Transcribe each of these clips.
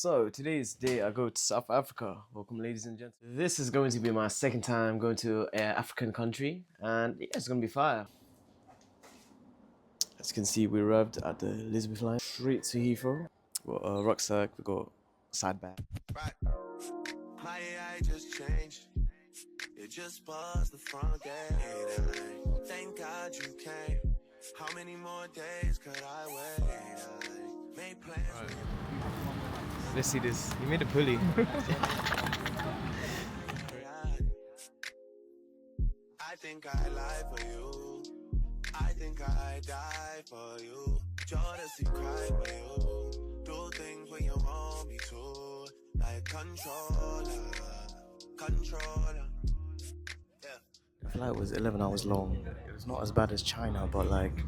So today's day I go to South Africa. Welcome, ladies and gentlemen. This is going to be my second time going to an African country, and yeah, it's gonna be fire. As you can see, we arrived at the Elizabeth line, straight to Heathrow. We got a rucksack, we got a side bag. Right. My AI just changed. It just buzzed the front gate. Thank God you came. How many more days could I wait? Made plans. Right. Let's see this. You made a pulley. I think I lie for you. I think I die for you. Jealousy cry for you. Do things when you want me to. Like controller. Yeah. The flight was 11 hours long. It was not as bad as China, but like,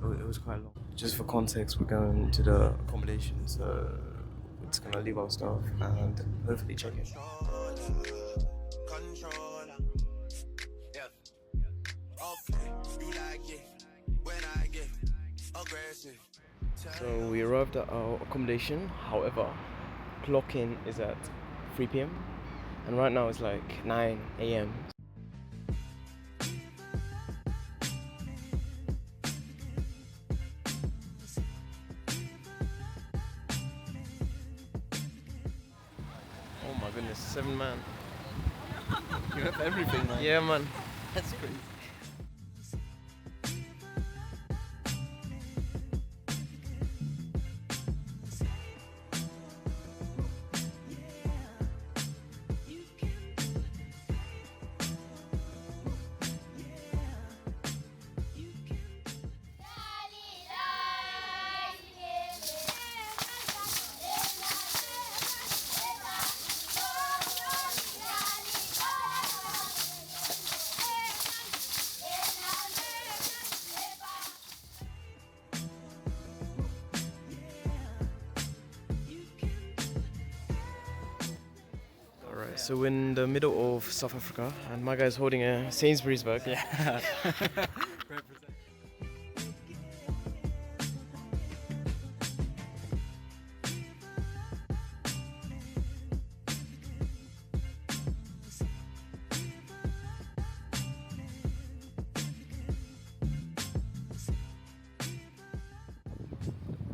it was quite long. Just for context, we're going to the accommodation, so we're just gonna leave our stuff and hopefully check it. Controller. Yeah. Okay. You like it when I get aggressive. So we arrived at our accommodation. However, clock-in is at 3 p.m. and right now it's like 9 a.m. Oh my goodness, 7 man. You have everything, man. Yeah, man. That's crazy. Alright, so we're in the middle of South Africa and my guy's holding a Sainsbury's bag. Yeah.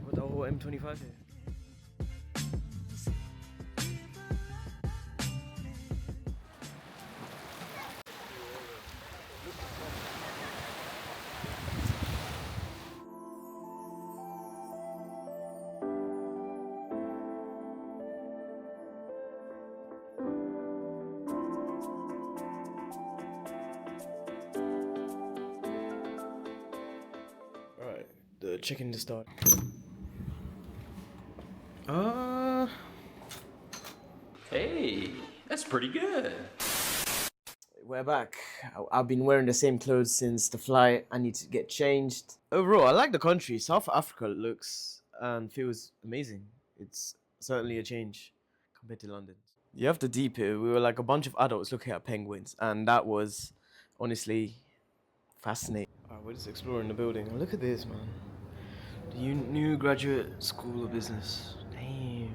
What the whole M25 here? Alright, the chicken to start. Hey, that's pretty good. We're back. I've been wearing the same clothes since the flight. I need to get changed. Overall, I like the country. South Africa looks and feels amazing. It's certainly a change compared to London. You have to deep it. We were like a bunch of adults looking at penguins, and that was honestly fascinating. Alright, we're just exploring the building. Look at this, man. The new graduate school of business. Damn.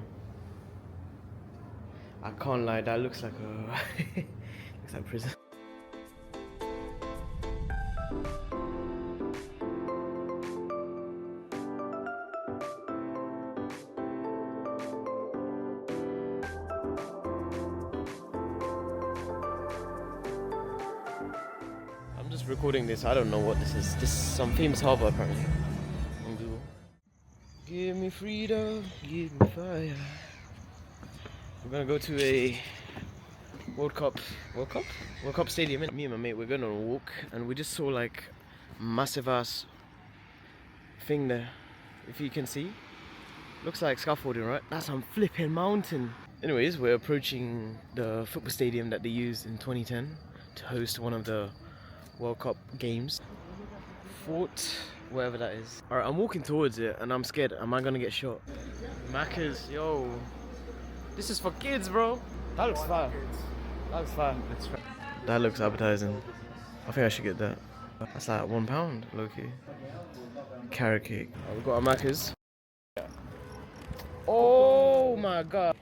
I can't lie, that looks like a looks like prison. I'm just recording this. I don't know what this is. This is some famous harbor apparently. On Google. Give me freedom, give me fire. We're gonna go to a World Cup stadium. Me and my mate, we're gonna walk, and we just saw like massive ass thing there. If you can see, looks like scaffolding, right? That's some flipping mountain. Anyways, we're approaching the football stadium that they used in 2010 to host one of the World Cup games. Fort, wherever that is. Alright, I'm walking towards it, and I'm scared. Am I gonna get shot? Macca's, yo. This is for kids, bro. That looks fire. That looks fire. That looks appetizing. I think I should get that. That's like £1, low-key. Carrot cake. We've got our Macca's. Oh my god.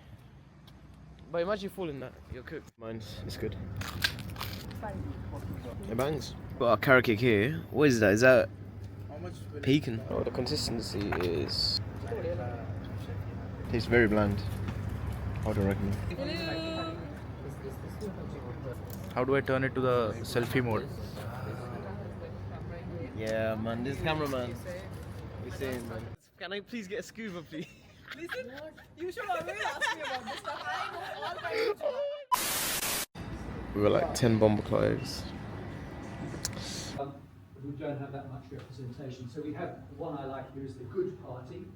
But imagine you fall in that. You're cooked. It's good. It bangs. Got our carrot cake here. What is that? Is that pecan? Oh, the consistency is... tastes very bland. How do I recommend? How do I turn it to the selfie mode? Yeah, man. This cameraman. We're saying, man. Can I please get a scuba, please? Listen, you should always ask me about this stuff. I know all kinds of We were like 10 bomber cloves. We don't have that much representation. So we have one I like here is the good party.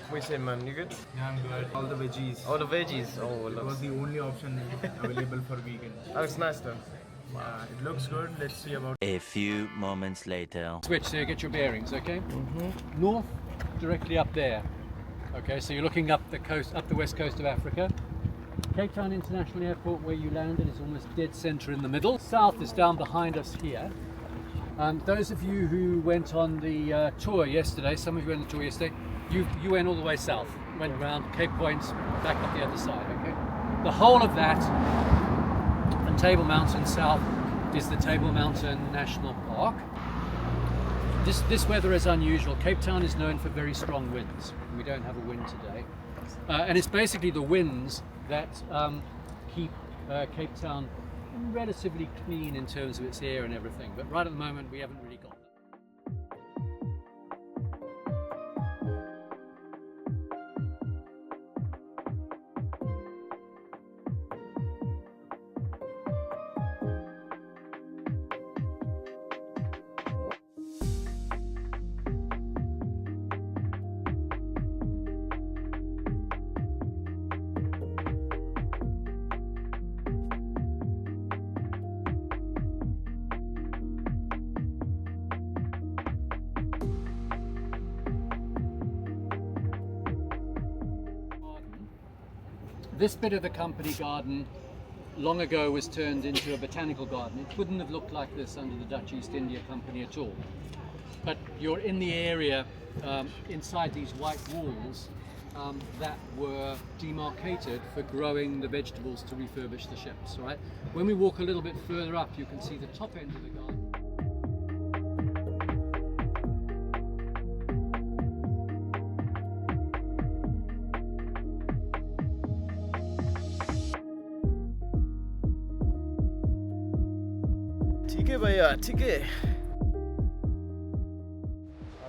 What you saying, man? You good? Yeah, I'm good. All the veggies. Oh, the veggies. Oh, It was the only option available for vegan. that looks nice though. It looks good. Let's see about. A few moments later. Switch so you get your bearings, okay? North, directly up there. Okay, so you're looking up the coast, up the west coast of Africa. Cape Town International Airport, where you landed, is almost dead centre in the middle. South is down behind us here. Those of you who went on the tour yesterday, some of you went on the tour yesterday, you went all the way south, went around Cape Point, back up the other side, okay? The whole of that, and Table Mountain South, is the Table Mountain National Park. This weather is unusual. Cape Town is known for very strong winds. We don't have a wind today. And it's basically the winds that keep Cape Town relatively clean in terms of its air and everything. But right at the moment, we haven't really got that. This bit of the company garden long ago was turned into a botanical garden. It wouldn't have looked like this under the Dutch East India Company at all. But you're in the area inside these white walls that were demarcated for growing the vegetables to refurbish the ships, right? When we walk a little bit further up, you can see the top end of the garden. Ticket.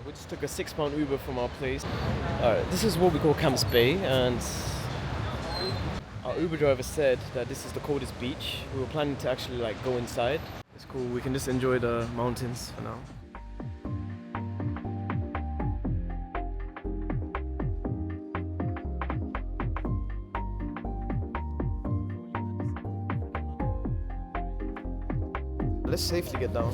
We just took a £6 Uber from our place. Alright, this is what we call Camps Bay, and our Uber driver said that this is the coldest beach. We were planning to actually like go inside. It's cool, we can just enjoy the mountains for now. Let's safely get down.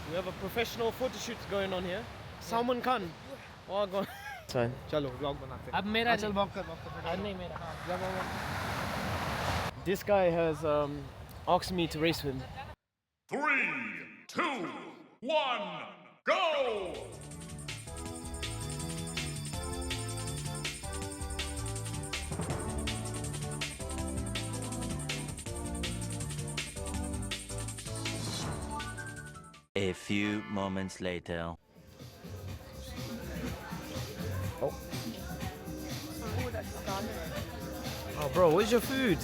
We have a professional photo shoot going on here. Salman Khan. Oh, go on. Fine. चलो vlog बनाते हैं. अब मेरा चल vlog कर. आज नहीं मेरा. This guy has asked me to race with him. 3, 2, 1, go! A few moments later. Oh, bro, where's your food?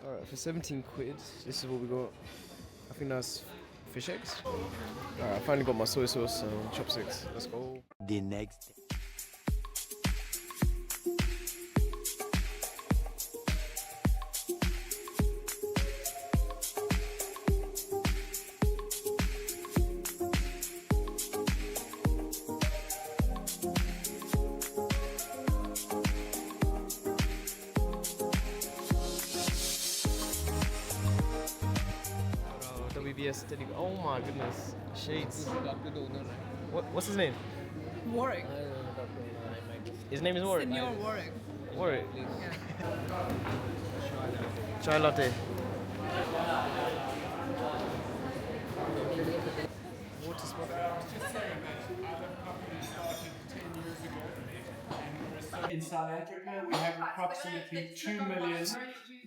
Alright, for 17 quid, this is what we got. I think that's fish eggs. Alright, I finally got my soy sauce and chopsticks. Let's go. The next. yes, Teddy. Oh my goodness, shades. What's his name? Warwick. His name is Warwick. Senior Warwick. Warwick. Yeah. Chai latte. Water In South Africa, we have approximately 2 million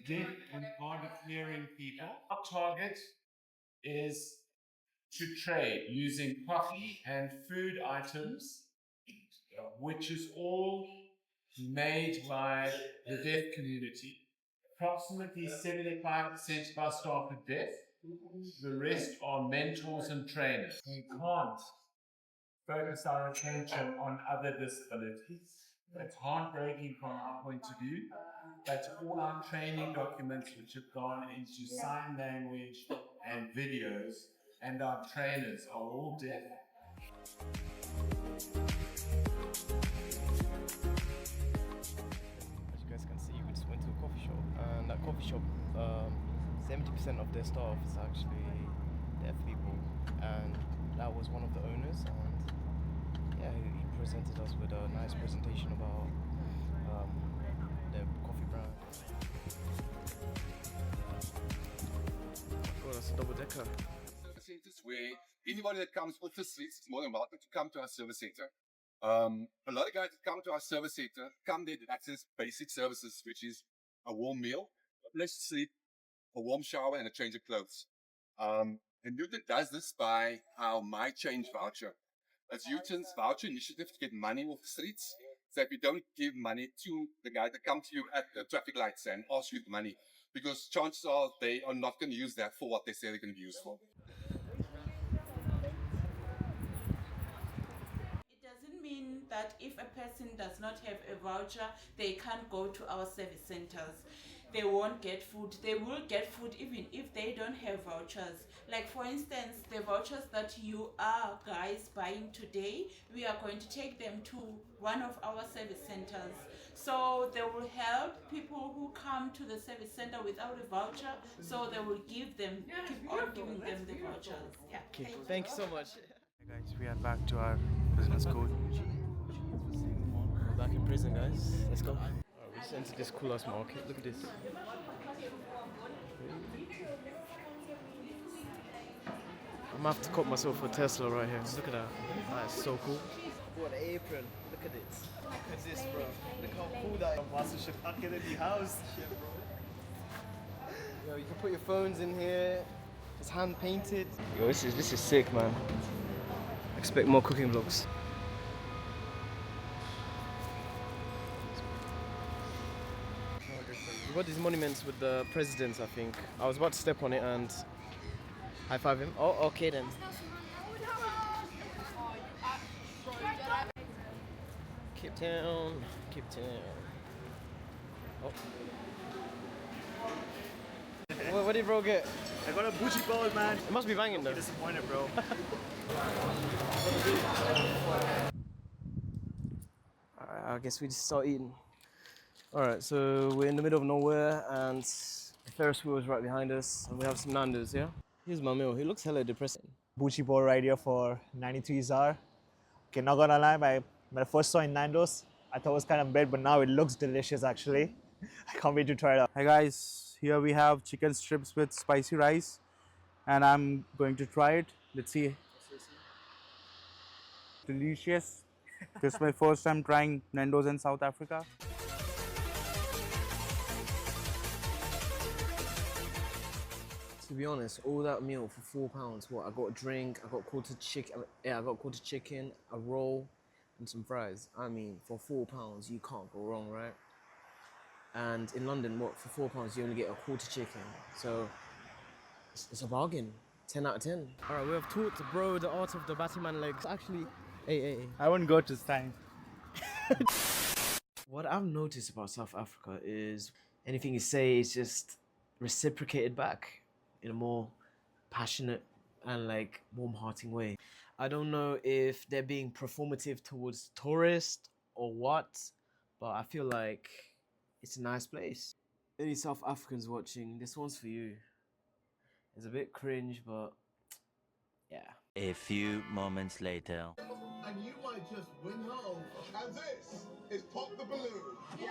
deaf and hard of hearing people. Our target is to trade using coffee and food items, which is all made by the deaf community. Approximately 75% of our staff are deaf. The rest are mentors and trainers. We can't focus our attention on other disabilities. It's heartbreaking from our point of view that all our training documents which have gone into sign language and videos, and our trainers are all deaf. As you guys can see, we just went to a coffee shop, and that coffee shop, 70% of their staff is actually deaf people, and that was one of the owners, and yeah, he presented us with a nice presentation about their coffee brand. Oh, that's a double decker. Service centers where anybody that comes off the streets is more than welcome to come to our service center. A lot of guys that come to our service center come there to access basic services, which is a warm meal, a place to sleep, a warm shower, and a change of clothes. And NewJeans does this by our My Change voucher. That's NewJeans voucher initiative to get money off the streets, so that we don't give money to the guy that comes to you at the traffic lights and asks you for money, because chances are they are not going to use that for what they say they're going to be used for. It doesn't mean that if a person does not have a voucher, they can't go to our service centers. They won't get food. They will get food even if they don't have vouchers. Like for instance, the vouchers that you are guys buying today, we are going to take them to one of our service centers. So they will help people who come to the service center without a voucher. So they will give them, keep on giving them the vouchers. Yeah. Okay, thank you so much. Hey guys, we are back to our business school. We're back in prison, guys. Let's go. Alright, we just entered this cool ass market. Look at this. I'm gonna have to cop myself a Tesla right here. Look at that. That's so cool. What an apron. Look at it. Look at this, bro. Look how cool that is. Yo, you can put your phones in here. It's hand painted. Yo, this is sick, man. Expect more cooking vlogs. We've got these monuments with the presidents, I think. I was about to step on it and high five him. Oh, okay then. Cape Town, Cape Town. Oh. What did bro get? I got a booty ball, man. It must be banging though. Disappointed, bro. Alright, I guess we just start eating. Alright, so we're in the middle of nowhere and the Ferris wheel is right behind us and we have some Nando's, yeah? Here's my meal. He looks hella depressing. Booty ball right here for 93 ZAR. Okay, not gonna lie, when I first saw in Nando's, I thought it was kind of bad, but now it looks delicious actually. I can't wait to try it out. Hi guys, here we have chicken strips with spicy rice and I'm going to try it. Let's see. Delicious. This is my first time trying Nando's in South Africa. To be honest, all that meal for £4. What? I got a drink, I got quarter chicken. Yeah, I got quarter chicken, a roll, and some fries. I mean, for £4, you can't go wrong, right? And in London, what? For £4, you only get a quarter chicken. So it's a bargain. 10 out of 10. All right, we have taught bro the art of the Batman legs. Actually, hey. I won't go this time. What I've noticed about South Africa is anything you say is just reciprocated back in a more passionate and like warm-hearting way. I don't know if they're being performative towards tourists or what, but I feel like it's a nice place. Any South Africans watching, this one's for you. It's a bit cringe, but Yeah. A few moments later. And you might just win home. And this is Pop the Balloon. Yeah!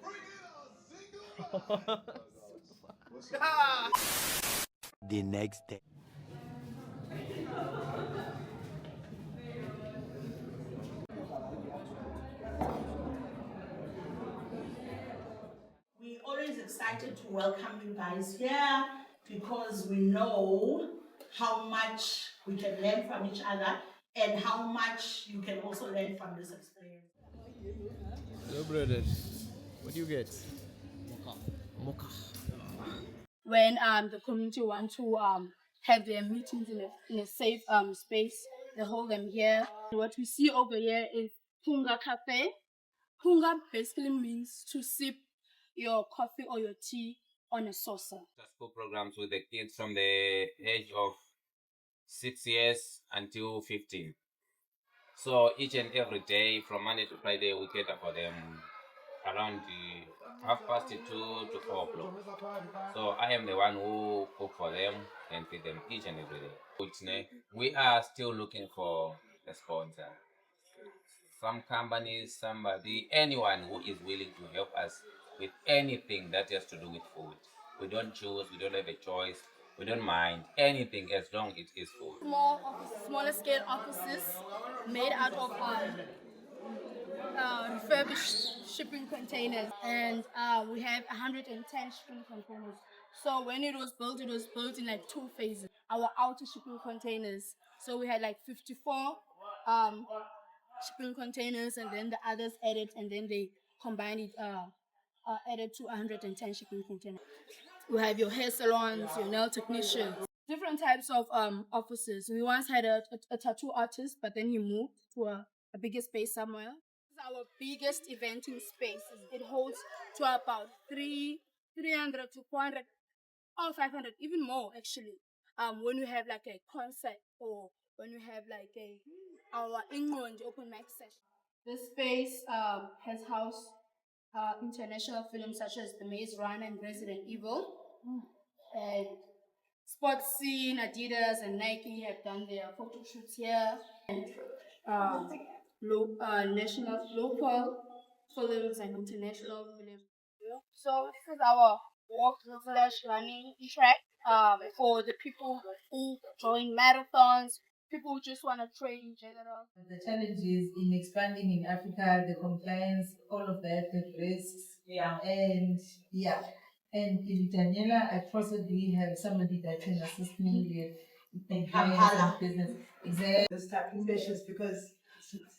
Bring it on, single! The next day. We're always excited to welcome you guys here because we know how much we can learn from each other and how much you can also learn from this experience. Hello, brothers. What do you get? Mocha. When the community want to have their meetings in a safe space, they hold them here. What we see over here is Hunga Cafe. Hunga basically means to sip your coffee or your tea on a saucer. School programs with the kids from the age of 6 years until 15. So each and every day, from Monday to Friday, we cater for them around the 2:30 to 4 o'clock. So I am the one who cook for them and feed them each and every day. We are still looking for a sponsor. Some companies, anyone who is willing to help us with anything that has to do with food. We don't choose, we don't have a choice, we don't mind anything as long as it is food. Smaller scale offices made out of refurbished shipping containers, and we have 110 shipping containers. So when it was built in like 2 phases. Our outer shipping containers, so we had like 54 shipping containers, and then the others added, and then they combined it, added to 110 shipping containers. We have your hair salons, your nail technicians, different types of offices. We once had a tattoo artist, but then he moved to a bigger space somewhere. This is our biggest eventing space. It holds to about 300 to 400 or 500, even more actually. When we have like a concert or when we have like our NewJeans open mic session. This space has housed international films such as The Maze Runner and Resident Evil. And sports scene, Adidas and Nike have done their photo shoots here. And local films and international films. So this is our walk/running track for the people who join marathons, people who just want to train in general. The challenges in expanding in Africa, the compliance, all of that, the risks. And in Daniela, I possibly have somebody that can assist me with business. Exactly. This type of sessions, because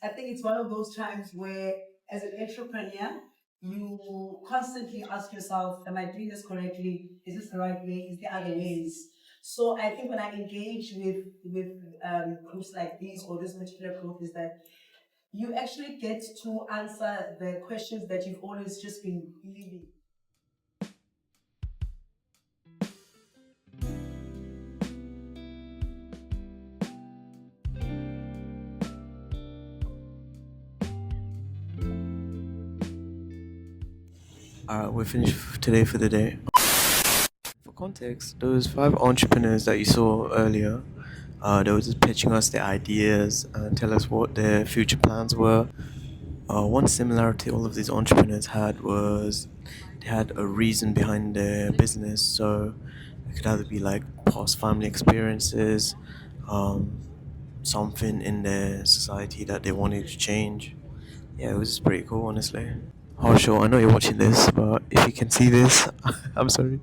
I think it's one of those times where, as an entrepreneur, you constantly ask yourself, am I doing this correctly? Is this the right way? Is there other ways? So I think when I engage with groups like these or this particular group, is that you actually get to answer the questions that you've always just been leaving. Alright, we're finished today for the day. For context, those 5 entrepreneurs that you saw earlier, they were just pitching us their ideas and tell us what their future plans were. One similarity all of these entrepreneurs had was they had a reason behind their business. So it could either be like past family experiences, something in their society that they wanted to change. Yeah, it was just pretty cool, honestly. Harsho, I know you're watching this, but if you can see this, I'm sorry.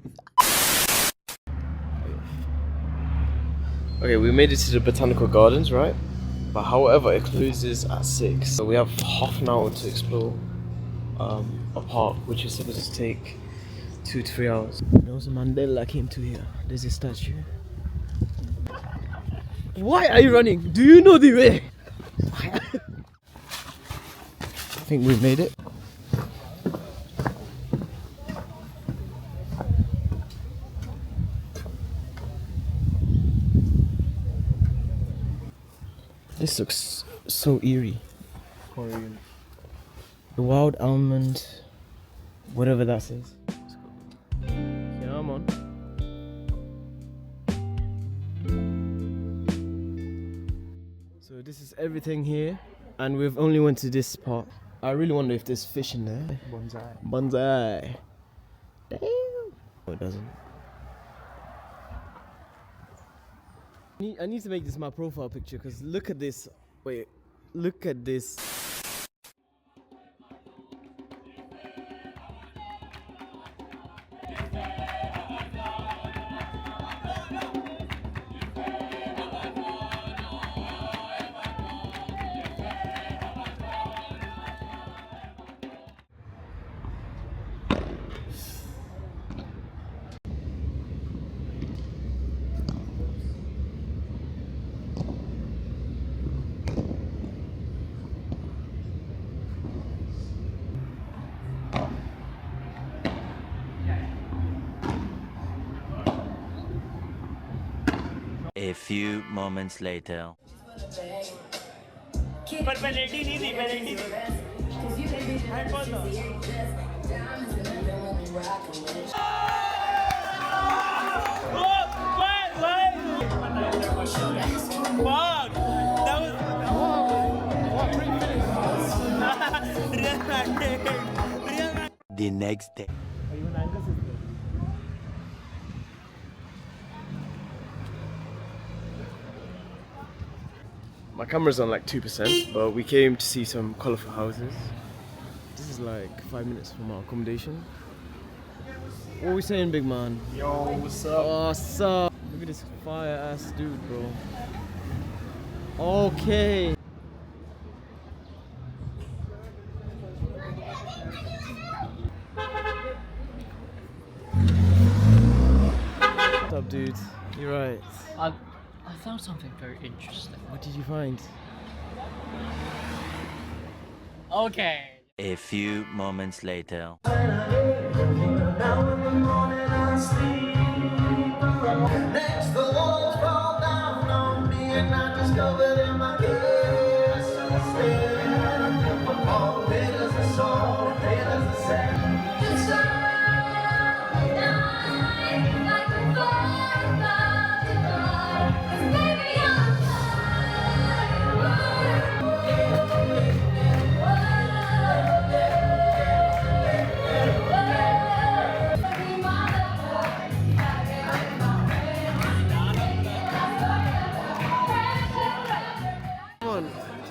Okay, we made it to the botanical gardens, right? But however, it closes at 6. So we have half an hour to explore a park which is supposed to take 2 to 3 hours. Nelson Mandela came to here. There's a statue. Why are you running? Do you know the way? I think we've made it. This looks so eerie. The wild almond, whatever that says. Yeah, I'm on. this is everything here, and we've only went to this part. I really wonder if there's fish in there. Bonsai. Bonsai. Damn. Oh, it doesn't. I need to make this my profile picture because look at this. Wait, look at this. A few moments later. The next day. Even Angus is there. My camera's on like 2%, but we came to see some colourful houses. This is like 5 minutes from our accommodation. What are we saying, big man? Yo, what's up? Oh, what's up? Look at this fire ass dude, bro. Okay. What's up, dude? You're right. I found something very interesting. What did you find? Okay. A few moments later. Next the walls fall down on me and I discovered in my case instead all bitters and salt and bitters and sand. Just like before about to die, 'cause baby I'm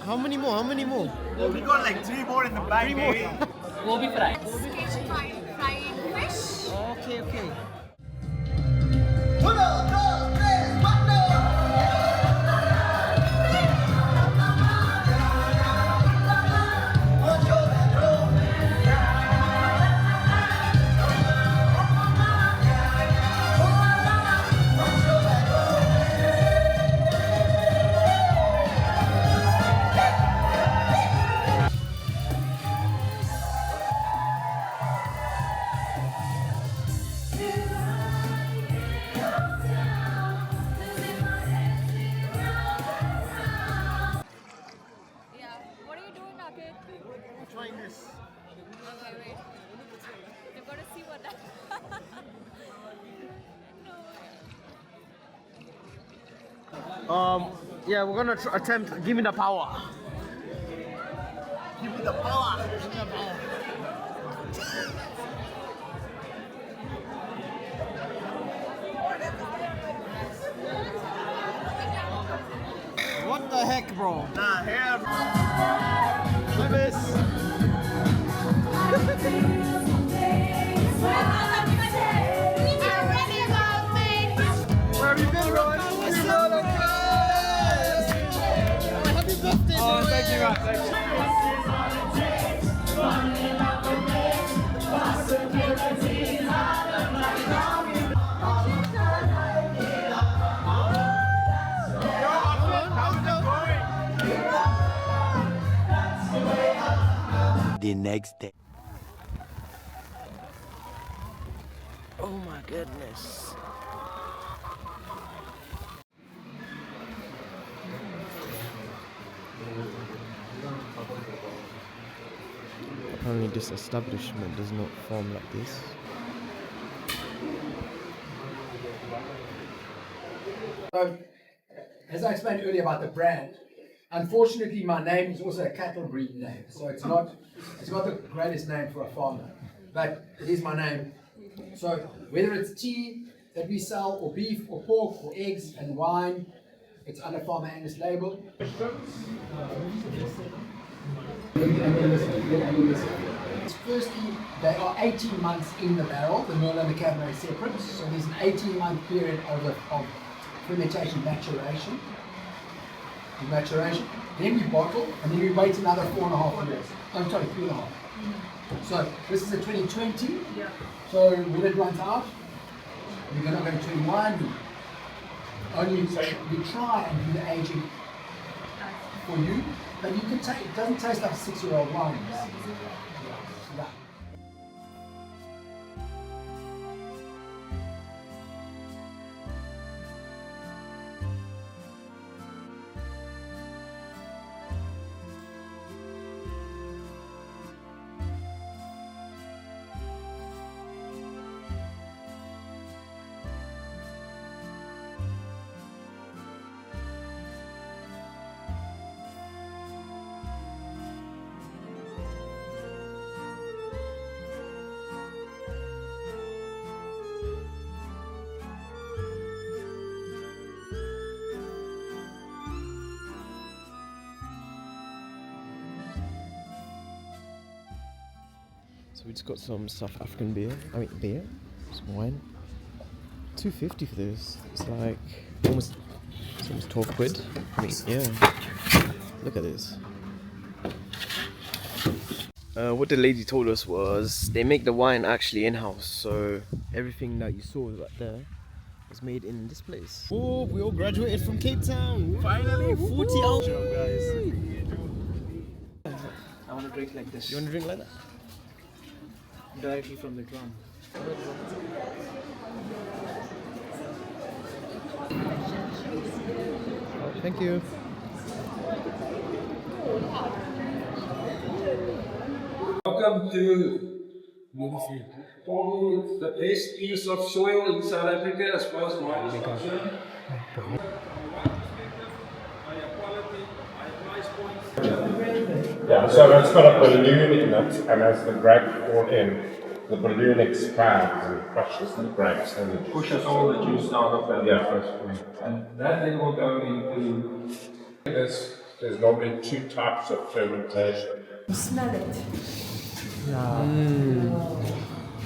How many more? How many more? Oh, we got like 3 more in the bag. 3 more. We'll be fried. Fried fish. Okay, okay. Yeah, we're gonna attempt. Give me the power. Give me the power. Give me the power. What the heck, bro? Nah, here. Hi, miss. Where have you been, bro? Oh, thank you, man. Thank you. The next day. Oh my goodness. Apparently this establishment does not form like this. So, as I explained earlier about the brand, Unfortunately, my name is also a cattle breed name, so it's not the greatest name for a farmer, but it is my name. So whether it's tea that we sell, or beef, or pork, or eggs and wine, it's under Farmer Angus label. Firstly, they are 18 months in the barrel, the Merlot and the Cabernet separate, so there's an 18-month period of fermentation maturation. Then we bottle, and then we wait another 4.5 years. I'm sorry, 3.5. So this is a 2020. So when it runs out, we're going to go to 21. We try and do the aging for you, but you can take. It doesn't taste like 6-year-old wine. Yeah. So we just got some South African beer. Some wine. $2.50 for this. It's like almost 12 quid. Yeah. Look at this. What the lady told us was they make the wine actually in-house. So everything that you saw right there was made in this place. Oh, we all graduated from Cape Town. Finally, 40 hours. Guys. I want to drink like this. You want to drink like that? Directly from the drum. Thank you. Welcome to probably the best piece of soil in South Africa as far as wine is concerned. Yeah, so it's got a balloon in it, and as the grape poured in, the balloon expands and crushes the grapes and it Pushes all the juice out of that. Yeah. And that then will go into. There's normally 2 types of fermentation. Smell it.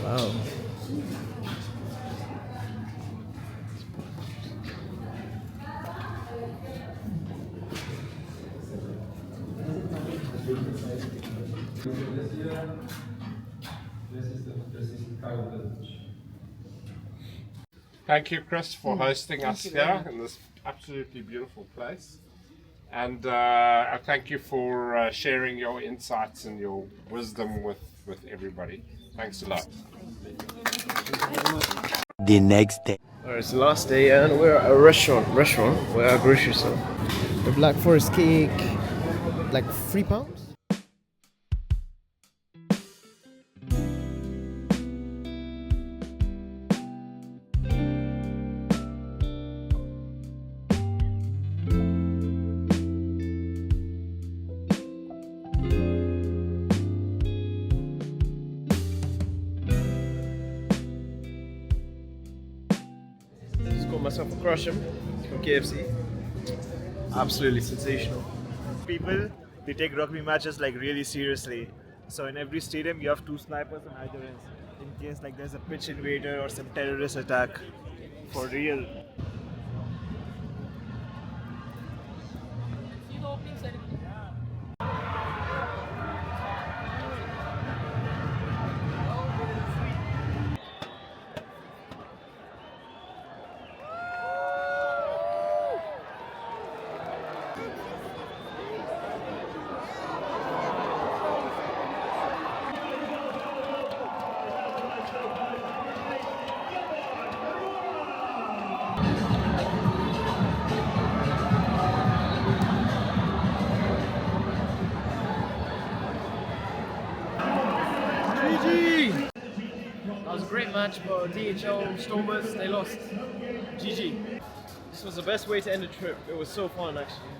Wow. Thank you, Chris, for hosting us here in this absolutely beautiful place. And I thank you for sharing your insights and your wisdom with everybody. Thanks a lot. The next day. Alright, it's the last day and we're at a restaurant. We're at a grocery store. The Black Forest cake, like £3. Myself a crush him from KFC. Absolutely sensational. People, they take rugby matches like really seriously. So in every stadium you have 2 snipers on either end, in case like there's a pitch invader or some terrorist attack. For real. That was a great match, but DHL Stormers, they lost. GG. This was the best way to end the trip. It was so fun, actually.